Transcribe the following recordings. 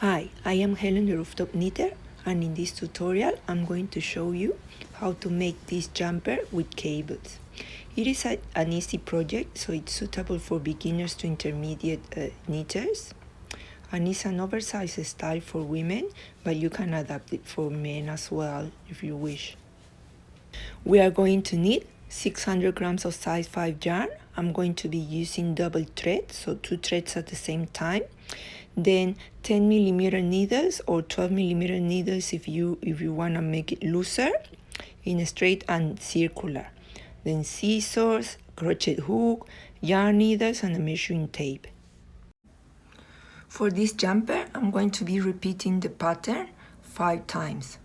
Hi, I am Helen the Rooftop Knitter, and in this tutorial I'm going to show you how to make this jumper with cables. It is an easy project, so it's suitable for beginners to intermediate knitters, and it's an oversized style for women, but you can adapt it for men as well if you wish. We are going to need 600 grams of size 5 yarn. I'm going to be using double thread, so 2 threads at the same time. Then 10 millimeter needles or 12 millimeter needles if you want to make it looser in a straight and circular. Then scissors, crochet hook, yarn needles, and a measuring tape. For this jumper, I'm going to be repeating the pattern 5 times.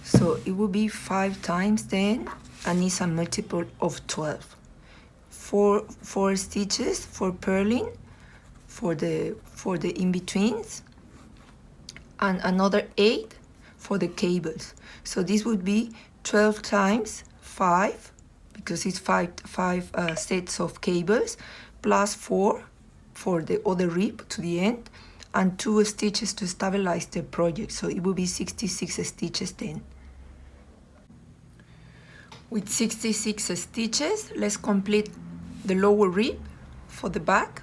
So it will be 5 times then, and it's a multiple of 12. 4 stitches for purling for the in-betweens, and another 8 for the cables. So this would be 12 times 5, because it's five sets of cables, plus 4 for the other rib to the end, and 2 stitches to stabilize the project. So it will be 66 stitches then. With 66 stitches, let's complete the lower rib for the back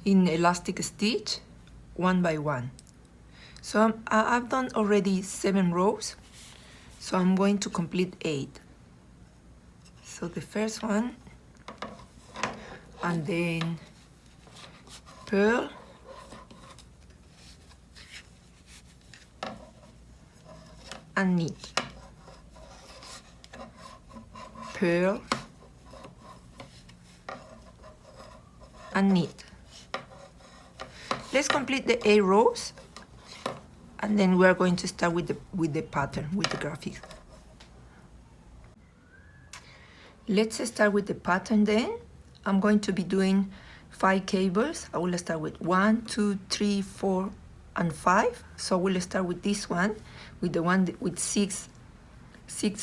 in elastic stitch, one by one. So I've done already 7 rows, so I'm going to complete 8. So the first one, and then purl, and knit, purl, and knit. Let's complete the 8 rows, and then we're going to start with the pattern, with the graphics. Let's start with the pattern then. I'm going to be doing 5 cables. I will start with 1, 2, 3, 4, and 5. So we'll start with this one, with the one with 6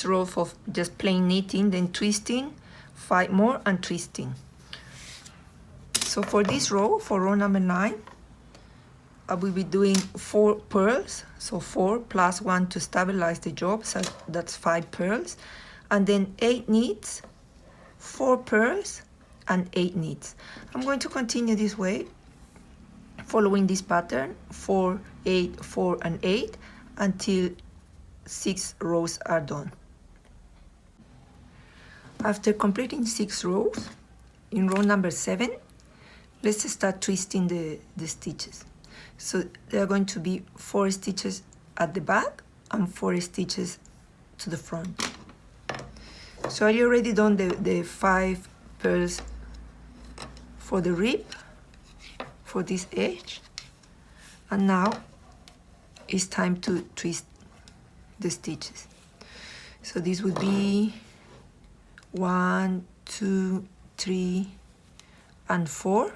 rows of just plain knitting, then twisting, 5 more, and twisting. So for this row, for row number 9, I will be doing 4 purls, so 4 plus 1 to stabilize the job, so that's 5 purls, and then 8 knits, 4 purls, and 8 knits. I'm going to continue this way, following this pattern, 4, 8, 4, and 8, until 6 rows are done. After completing 6 rows, in row number 7, let's start twisting the stitches. So there are going to be 4 stitches at the back and 4 stitches to the front. So I already done the 5 purls for the rib, for this edge, and now it's time to twist the stitches. So this would be 1, 2, 3, and 4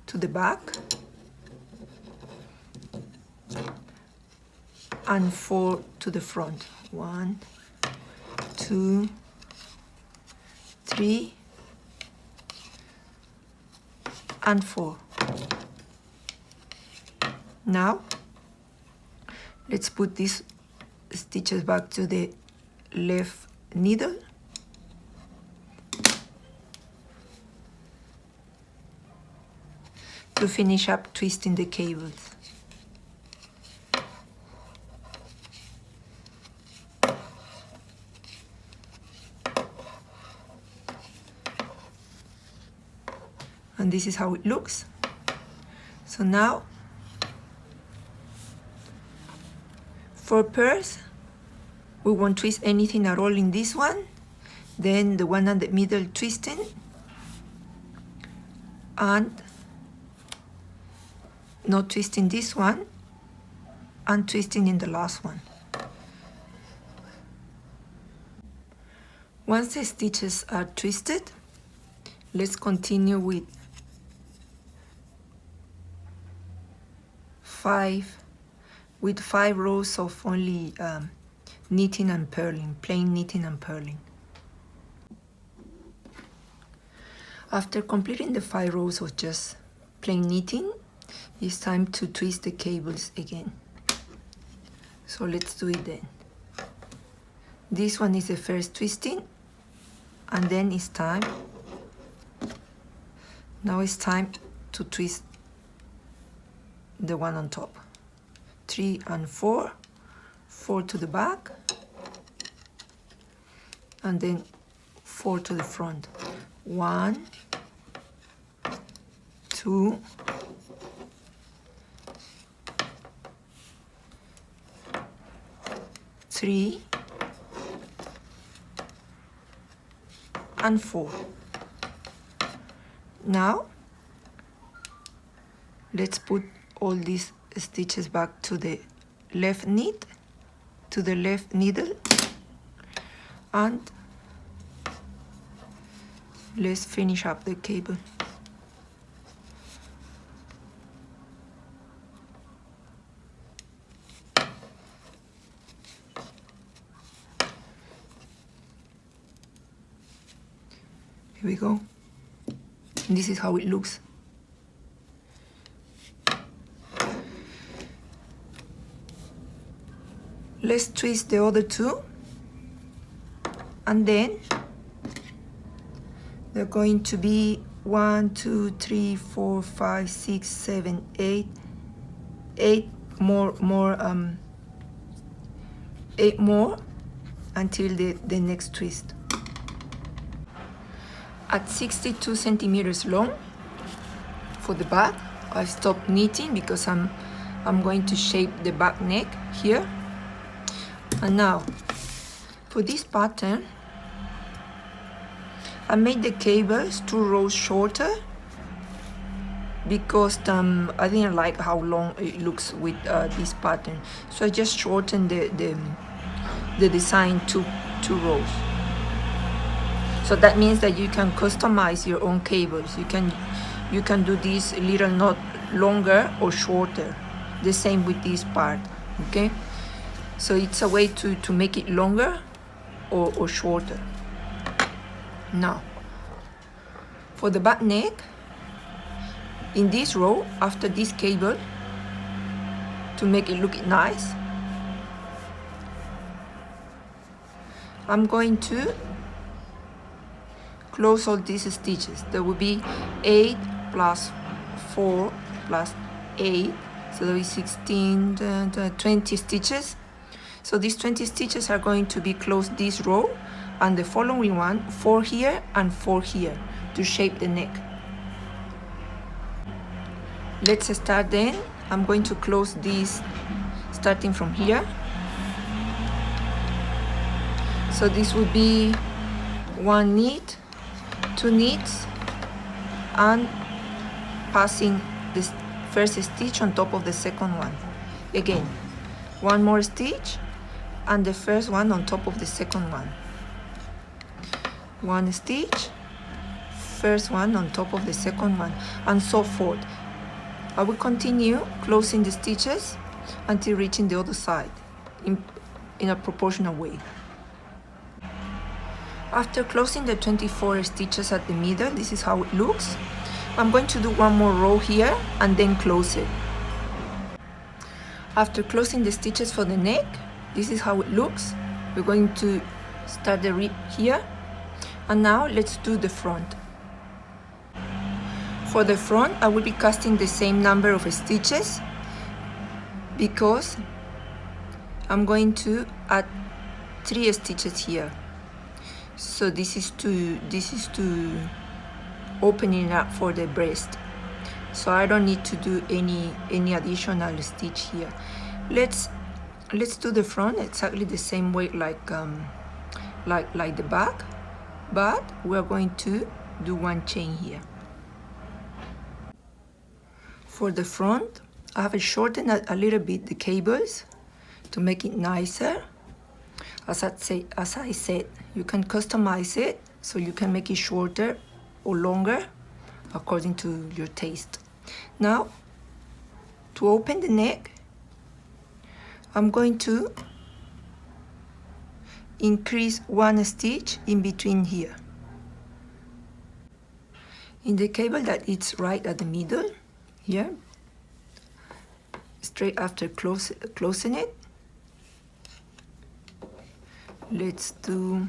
to the back, and 4 to the front. 1, 2, 3, and 4. Now let's put these stitches back to the left needle, to finish up twisting the cables. And this is how it looks. So now, for purls, we won't twist anything at all in this one. Then the one at the middle twisting, and not twisting this one, and twisting in the last one. Once the stitches are twisted, let's continue with 5 rows of only knitting and purling, plain knitting and purling. After completing the 5 rows of just plain knitting, it's time to twist the cables again. So let's do it then. This one is the first twisting, and then it's time. Now it's time to twist the one on top. 3 and 4, 4 to the back, and then 4 to the front. 1, 2, 3, and 4. Now let's put all these stitches back to the left knit, to the left needle, and let's finish up the cable. Here we go. This is how it looks. Let's twist the other two, and then they're going to be 1, 2, 3, 4, 5, 6, 7, 8, 8 more until the next twist. At 62 centimeters long for the back, I stopped knitting because I'm going to shape the back neck here. And now for this pattern, I made the cables 2 rows shorter because I didn't like how long it looks with this pattern. So I just shortened the design 2 rows. So that means that you can customize your own cables. You can do this a little knot longer or shorter. The same with this part, okay? So it's a way to make it longer or shorter. Now, for the back neck, in this row, after this cable, to make it look nice, I'm going to close all these stitches. There will be 8 plus 4 plus 8, so there will be 16, 20 stitches. So these 20 stitches are going to be closed this row, and the following one 4 here and 4 here to shape the neck. Let's start then. I'm going to close this starting from here. So this would be 1 knit, 2 knits, and passing this first stitch on top of the second one. Again, 1 more stitch and the first one on top of the second one. 1 stitch, first one on top of the second one, and so forth. I will continue closing the stitches until reaching the other side in a proportional way. After closing the 24 stitches at the middle, this is how it looks. I'm going to do 1 more row here and then close it. After closing the stitches for the neck, this is how it looks. We're going to start the rib here. And now let's do the front. For the front, I will be casting the same number of stitches because I'm going to add 3 stitches here. So this is to opening up for the breast. So I don't need to do any additional stitch here. Let's do the front exactly the same way like the back, but we're going to do 1 chain here. For the front, I have shortened a little bit the cables to make it nicer. As I said, you can customize it so you can make it shorter or longer according to your taste. Now, to open the neck, I'm going to increase 1 stitch in between here. In the cable that it's right at the middle, here, straight after closing it. Let's do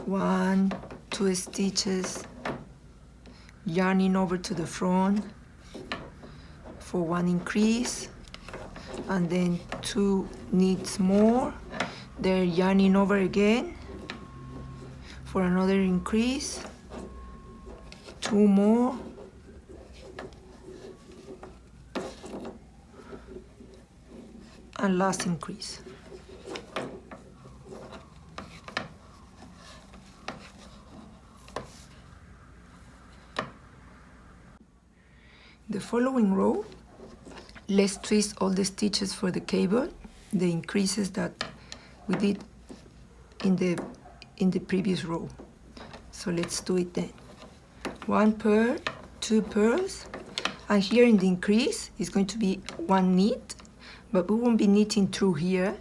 1, 2 stitches, yarning over to the front for 1 increase, and then 2 knits more, they're yarning over again for another increase, 2 more, and last increase. The following row, let's twist all the stitches for the cable, the increases that we did in the previous row. So let's do it then. 1 purl, 2 purls, and here in the increase is going to be 1 knit, but we won't be knitting through here,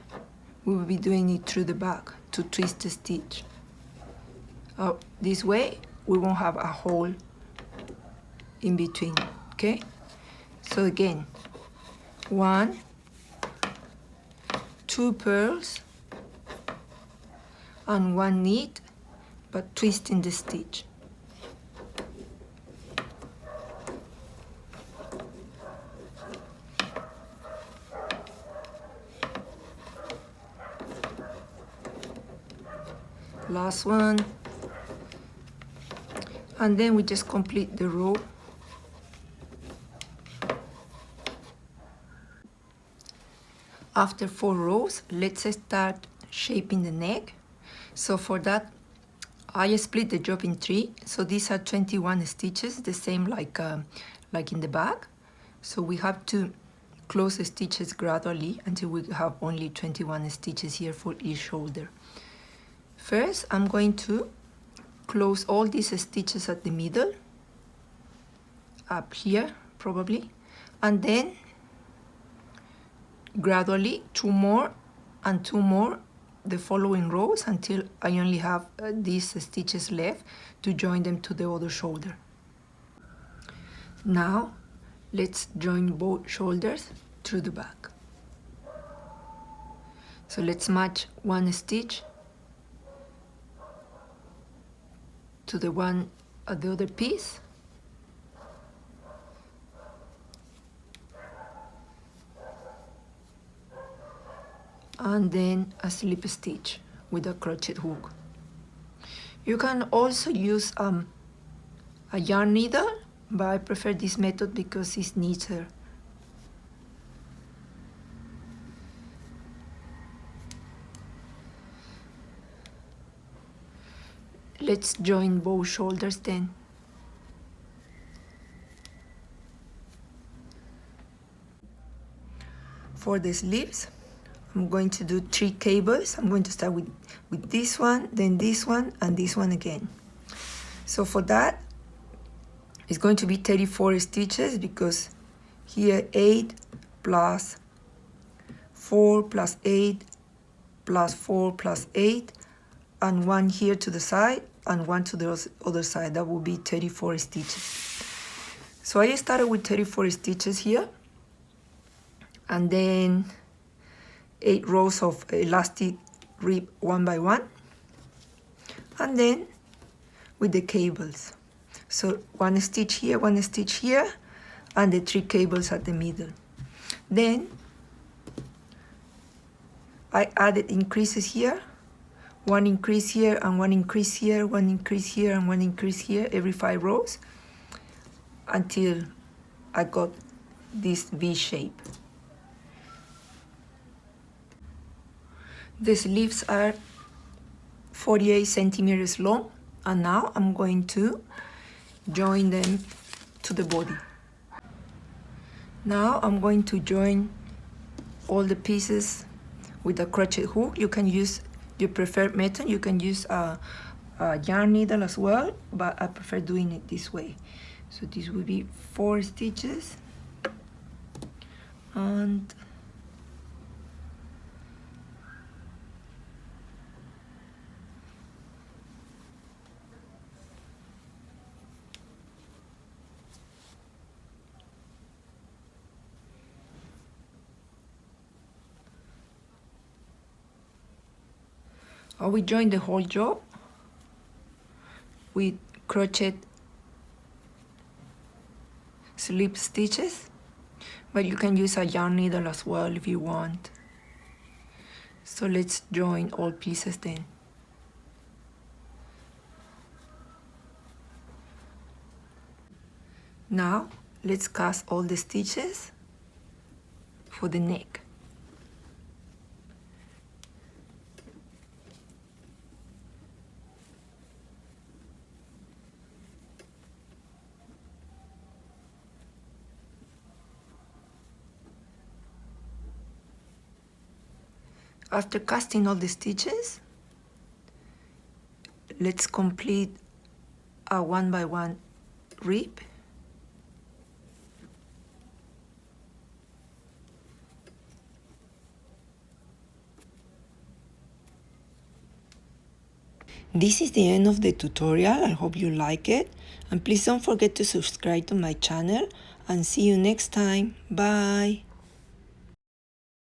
we will be doing it through the back to twist the stitch. This way we won't have a hole in between. Okay, so again, 1, 2 purls, and 1 knit, but twisting the stitch. Last one, and then we just complete the row. After 4 rows, let's start shaping the neck. So for that, I split the job in 3. So these are 21 stitches, the same like in the back. So we have to close the stitches gradually until we have only 21 stitches here for each shoulder. First, I'm going to close all these stitches at the middle, up here probably, and then gradually 2 more and 2 more the following rows until I only have these stitches left to join them to the other shoulder. Now let's join both shoulders through the back. So let's match 1 stitch to the one at the other piece, and then a slip stitch with a crochet hook. You can also use a yarn needle, but I prefer this method because it's neater. Let's join both shoulders then. For the sleeves, I'm going to do 3 cables. I'm going to start with this one, then this one, and this one again. So for that, it's going to be 34 stitches because here 8 plus 4 plus 8 plus 4 plus 8, and 1 here to the side and 1 to the other side. That will be 34 stitches. So I started with 34 stitches here, and then 8 rows of elastic rib 1 by 1, and then with the cables. So 1 stitch here, 1 stitch here, and the 3 cables at the middle. Then I added increases here, 1 increase here and 1 increase here, 1 increase here and 1 increase here every 5 rows until I got this V shape. The sleeves are 48 centimeters long, and now I'm going to join them to the body. Now I'm going to join all the pieces with a crochet hook. You can use your preferred method. You can use a yarn needle as well, but I prefer doing it this way. So this will be 4 stitches, and I will join the whole job with crochet slip stitches, but you can use a yarn needle as well if you want. So let's join all pieces then. Now let's cast all the stitches for the neck. After casting all the stitches, let's complete a 1 by 1 rib. This is the end of the tutorial. I hope you like it, and please don't forget to subscribe to my channel, and see you next time. Bye.